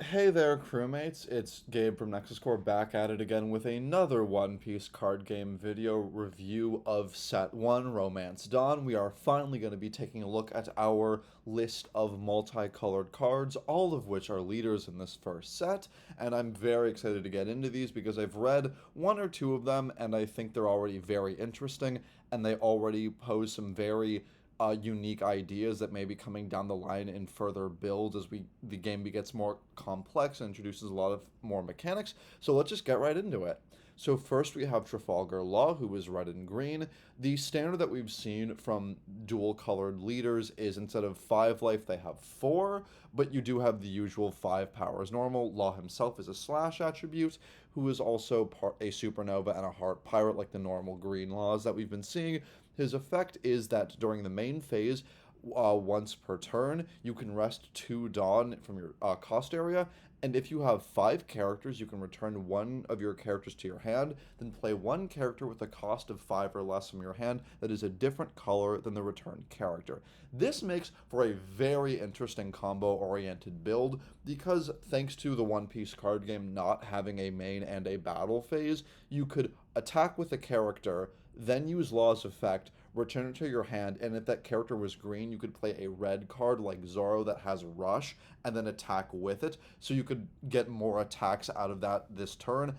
Hey there, crewmates. It's Gabe from Nexus Core back at it again with another One Piece card game video review of Set 1 Romance Dawn. We are finally going to be taking a look at our list of multicolored cards, all of which are leaders in this first set, and I'm very excited to get into these because I've read one or two of them and I think they're already very interesting and they already pose some very unique ideas that may be coming down the line in further builds as the game gets more complex and introduces a lot of more mechanics. So let's just get right into it. So first we have Trafalgar Law, who is red and green. The standard that we've seen from dual colored leaders is instead of 5 life, they have 4, but you do have the usual 5 powers normal. Law himself is a slash attribute, who is also a supernova and a heart pirate like the normal green laws that we've been seeing. His effect is that during the main phase, once per turn, you can rest 2 Dawn from your cost area, and if you have 5 characters, you can return one of your characters to your hand, then play one character with a cost of 5 or less from your hand that is a different color than the returned character. This makes for a very interesting combo-oriented build, because thanks to the One Piece card game not having a main and a battle phase, you could attack with a character, then use Law's effect, return it to your hand, and if that character was green, you could play a red card like Zoro that has Rush, and then attack with it, so you could get more attacks out of that this turn.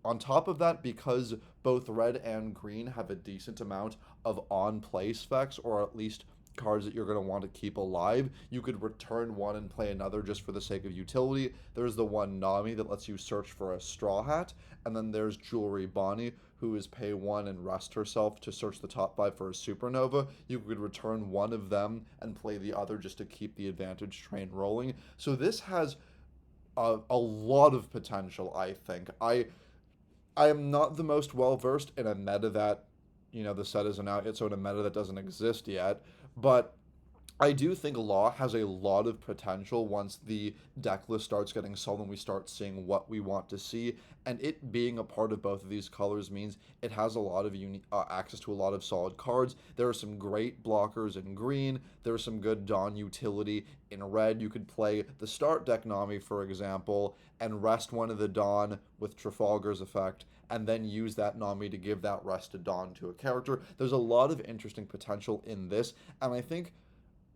On top of that, because both red and green have a decent amount of on-play specs, or at least cards that you're going to want to keep alive, you could return one and play another just for the sake of utility. There's the one Nami that lets you search for a Straw Hat, and then there's Jewelry Bonnie, who is pay 1 and rest herself to search the top 5 for a supernova. You could return one of them and play the other just to keep the advantage train rolling. So this has a lot of potential, I think. I am not the most well versed in a meta that, the set isn't out yet, so in a meta that doesn't exist yet. But I do think Law has a lot of potential once the deck list starts getting solid and we start seeing what we want to see. And it being a part of both of these colors means it has a lot of access to a lot of solid cards. There are some great blockers in green. There's some good Dawn utility in red. You could play the start deck Nami, for example, and rest one of the Dawn with Trafalgar's effect, and then use that Nami to give that rested Dawn to a character. There's a lot of interesting potential in this, and I think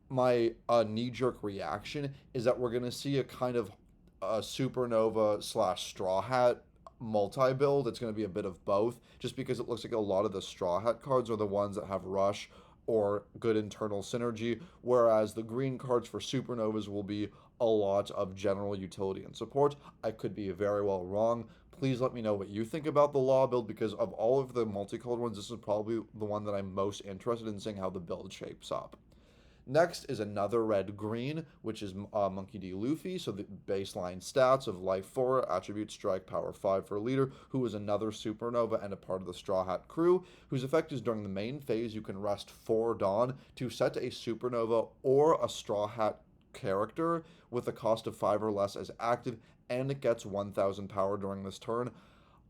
my knee-jerk reaction is that we're going to see a kind of supernova slash straw hat multi-build. It's going to be a bit of both, just because it looks like a lot of the straw hat cards are the ones that have rush or good internal synergy, whereas the green cards for supernovas will be a lot of general utility and support. I could be very well wrong. Please let me know what you think about the Law build, because of all of the multicolored ones, this is probably the one that I'm most interested in seeing how the build shapes up. Next is another red green, which is Monkey D Luffy. So the baseline stats of life 4, attribute strike, power 5 for leader, who is another supernova and a part of the Straw Hat crew, whose effect is during the main phase you can rest 4 Dawn to set a supernova or a Straw Hat character with a cost of 5 or less as active, and it gets 1000 power during this turn.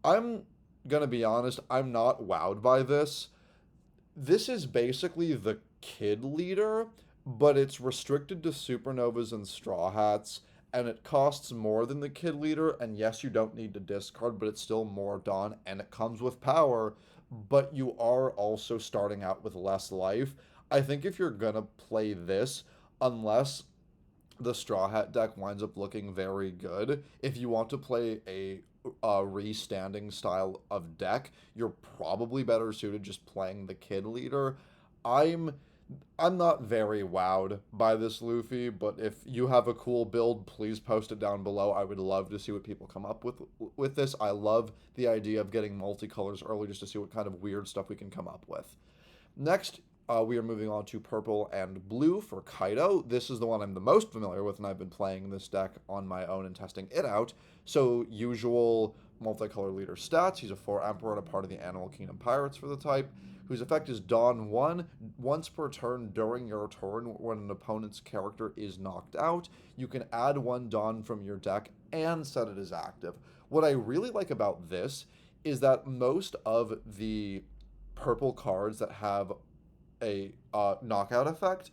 I'm gonna be honest, I'm not wowed by this. This is basically the kid leader, but it's restricted to supernovas and straw hats, and it costs more than the kid leader. And yes, you don't need to discard, but it's still more Dawn, and it comes with power, but you are also starting out with less life. I think if you're gonna play this, unless the Straw Hat deck winds up looking very good, if you want to play a restanding style of deck, you're probably better suited just playing the kid leader. I'm I'm not very wowed by this Luffy, but if you have a cool build, please post it down below. I would love to see what people come up with this. I love the idea of getting multicolors early just to see what kind of weird stuff we can come up with. Next, we are moving on to purple and blue for Kaido. This is the one I'm the most familiar with, and I've been playing this deck on my own and testing it out. So, usual multicolor leader stats. He's a 4 Emperor and a part of the Animal Kingdom Pirates for the type, whose effect is Dawn 1. Once per turn during your turn, when an opponent's character is knocked out, you can add 1 Dawn from your deck and set it as active. What I really like about this is that most of the purple cards that have a knockout effect,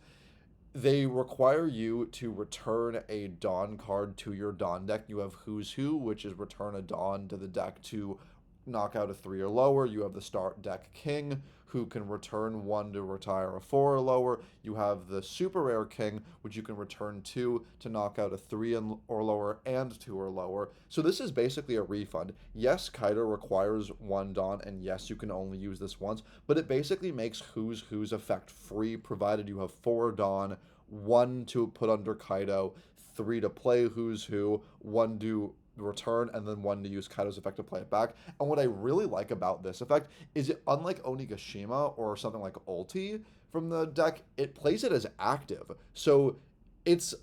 they require you to return a Dawn card to your Dawn deck. You have Who's Who, which is return a Dawn to the deck to knock out a 3 or lower. You have the Start Deck King, who can return 1 to retire a 4 or lower. You have the Super Rare King, which you can return 2 to knock out a 3 or lower and 2 or lower. So this is basically a refund. Yes, Kaido requires 1 Dawn, and yes, you can only use this once, but it basically makes Who's Who's effect free, provided you have 4 Dawn, 1 to put under Kaido, 3 to play Who's Who, 1 to return, and then 1 to use Kaido's effect to play it back. And what I really like about this effect is it, unlike Onigashima or something like Ulti from the deck, it plays it as active. So it's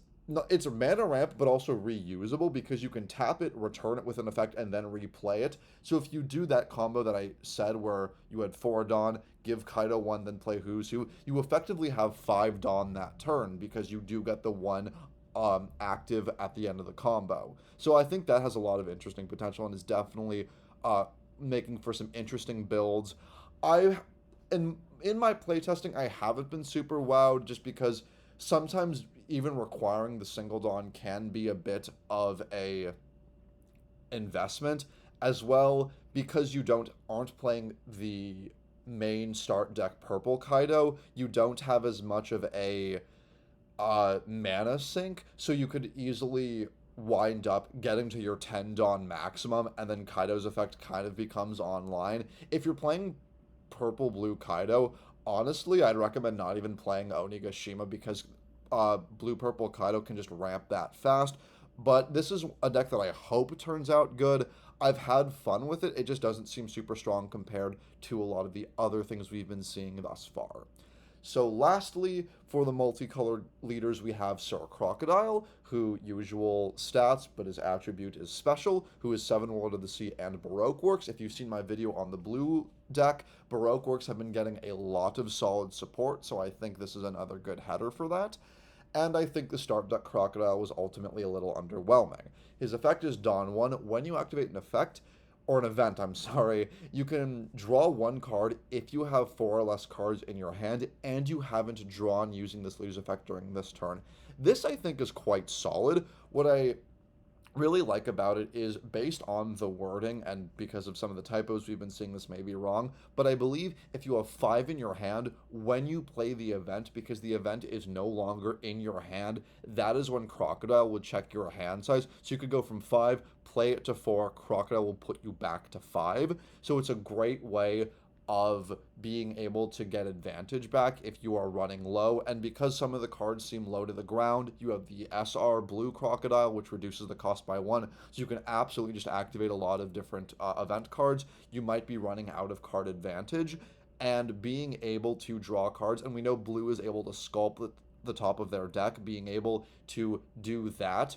it's a mana ramp, but also reusable because you can tap it, return it with an effect, and then replay it. So if you do that combo that I said where you had 4 Dawn, give Kaido 1, then play Who's Who, you effectively have 5 Dawn that turn because you do get the 1 active at the end of the combo. So I think that has a lot of interesting potential and is definitely making for some interesting builds. I in my playtesting, I haven't been super wowed just because sometimes even requiring the single Dawn can be a bit of a investment as well, because you aren't playing the main start deck purple Kaido. You don't have as much of a mana sink, so you could easily wind up getting to your 10 Dawn maximum, and then Kaido's effect kind of becomes online. If you're playing purple blue Kaido, honestly, I'd recommend not even playing Onigashima because blue purple Kaido can just ramp that fast. But this is a deck that I hope turns out good. I've had fun with it. It just doesn't seem super strong compared to a lot of the other things we've been seeing thus far. So lastly, for the multicolored leaders, we have Sir Crocodile, who usual stats, but his attribute is special, who is 7 World of the Sea and Baroque Works. If you've seen my video on the blue deck, Baroque Works have been getting a lot of solid support, so I think this is another good header for that. And I think the start deck Crocodile was ultimately a little underwhelming. His effect is Dawn 1. When you activate an effect, or an event, I'm sorry, you can draw 1 card if you have 4 or less cards in your hand and you haven't drawn using this leader's effect during this turn. This, I think, is quite solid. What I really like about it is based on the wording, and because of some of the typos we've been seeing, this may be wrong, but I believe if you have 5 in your hand when you play the event, because the event is no longer in your hand, that is when Crocodile would check your hand size. So you could go from 5, play it to 4, Crocodile will put you back to 5. So it's a great way of being able to get advantage back if you are running low. And because some of the cards seem low to the ground, you have the SR blue Crocodile, which reduces the cost by 1, so you can absolutely just activate a lot of different event cards. You might be running out of card advantage, and being able to draw cards, and we know blue is able to sculpt the top of their deck, being able to do that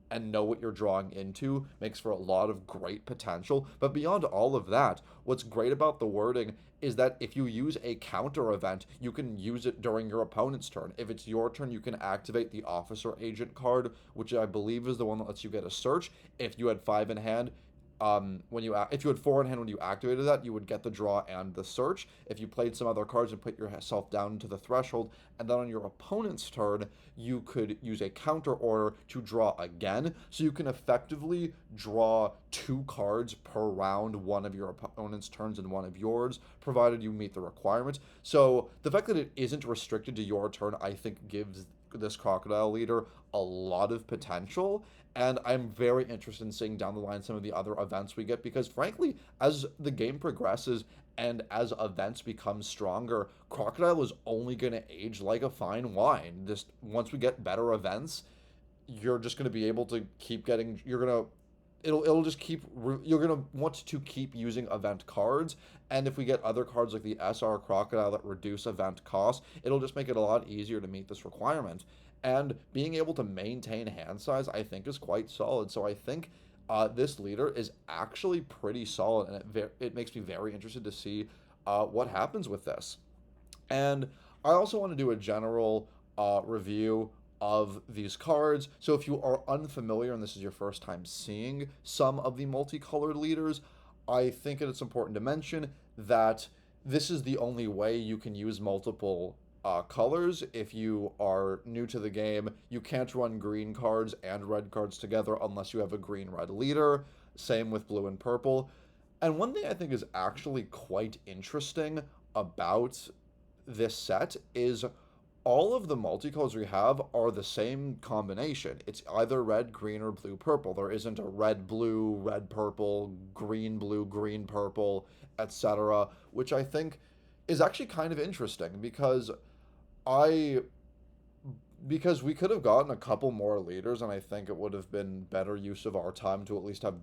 and know what you're drawing into makes for a lot of great potential. But beyond all of that, what's great about the wording is that if you use a counter event, you can use it during your opponent's turn. If it's your turn, you can activate the Officer Agent card, which I believe is the one that lets you get a search. If you had 5 in hand, if you had 4 in hand when you activated that, you would get the draw and the search. If you played some other cards and put yourself down to the threshold, and then on your opponent's turn, you could use a counter order to draw again. So you can effectively draw 2 cards per round, one of your opponent's turns and one of yours, provided you meet the requirement. So the fact that it isn't restricted to your turn, I think gives this Crocodile leader a lot of potential, and I'm very interested in seeing down the line some of the other events we get, because frankly, as the game progresses and as events become stronger, Crocodile is only going to age like a fine wine. Just once we get better events, you're just going to be able to keep getting, it'll just keep, you're going to want to keep using event cards. And if we get other cards like the SR Crocodile that reduce event cost, it'll just make it a lot easier to meet this requirement. And being able to maintain hand size, I think, is quite solid. So I think this leader is actually pretty solid, and it makes me very interested to see what happens with this. And I also want to do a general review of these cards. So if you are unfamiliar and this is your first time seeing some of the multicolored leaders, I think it's important to mention that this is the only way you can use multiple colors. If you are new to the game, you can't run green cards and red cards together unless you have a green-red leader. Same with blue and purple. And one thing I think is actually quite interesting about this set is all of the multicolors we have are the same combination. It's either red, green, or blue, purple. There isn't a red, blue, red, purple, blue, green, purple, etc., which I think is actually kind of interesting I because we could have gotten a couple more leaders, and I think it would have been better use of our time to at least have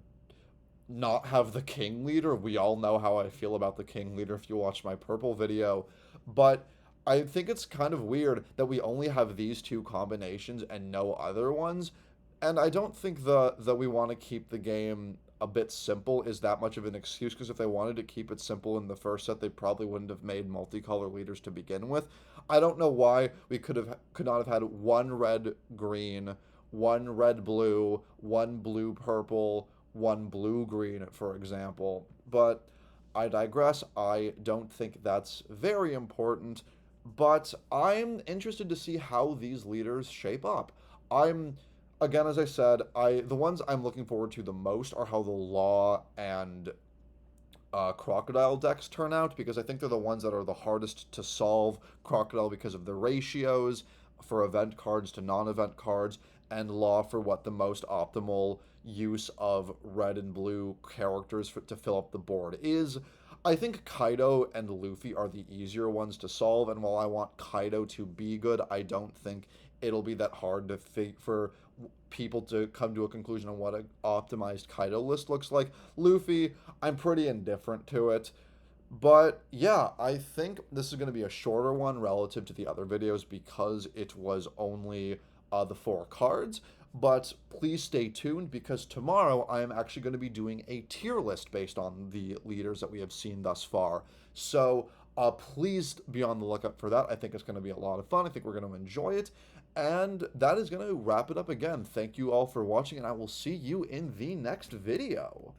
not have the king leader. We all know how I feel about the king leader if you watch my purple video, but I think it's kind of weird that we only have these two combinations and no other ones. And I don't think that we want to keep the game a bit simple is that much of an excuse, because if they wanted to keep it simple in the first set, they probably wouldn't have made multicolor leaders to begin with. I don't know why we could not have had one red green, one red blue, one blue purple, one blue green, for example. But I digress. I don't think that's very important. But I'm interested to see how these leaders shape up. I'm Again, as I said, the ones I'm looking forward to the most are how the Law and Crocodile decks turn out, because I think they're the ones that are the hardest to solve. Crocodile because of the ratios for event cards to non-event cards, and Law for what the most optimal use of red and blue characters to fill up the board is. I think Kaido and Luffy are the easier ones to solve, and while I want Kaido to be good, I don't think it'll be that hard for people to come to a conclusion on what an optimized Kaido list looks like. Luffy, I'm pretty indifferent to it. But yeah, I think this is going to be a shorter one relative to the other videos because it was only the 4 cards. But please stay tuned, because tomorrow I am actually going to be doing a tier list based on the leaders that we have seen thus far. So please be on the lookout for that. I think it's going to be a lot of fun. I think we're going to enjoy it. And that is going to wrap it up again. Thank you all for watching, and I will see you in the next video.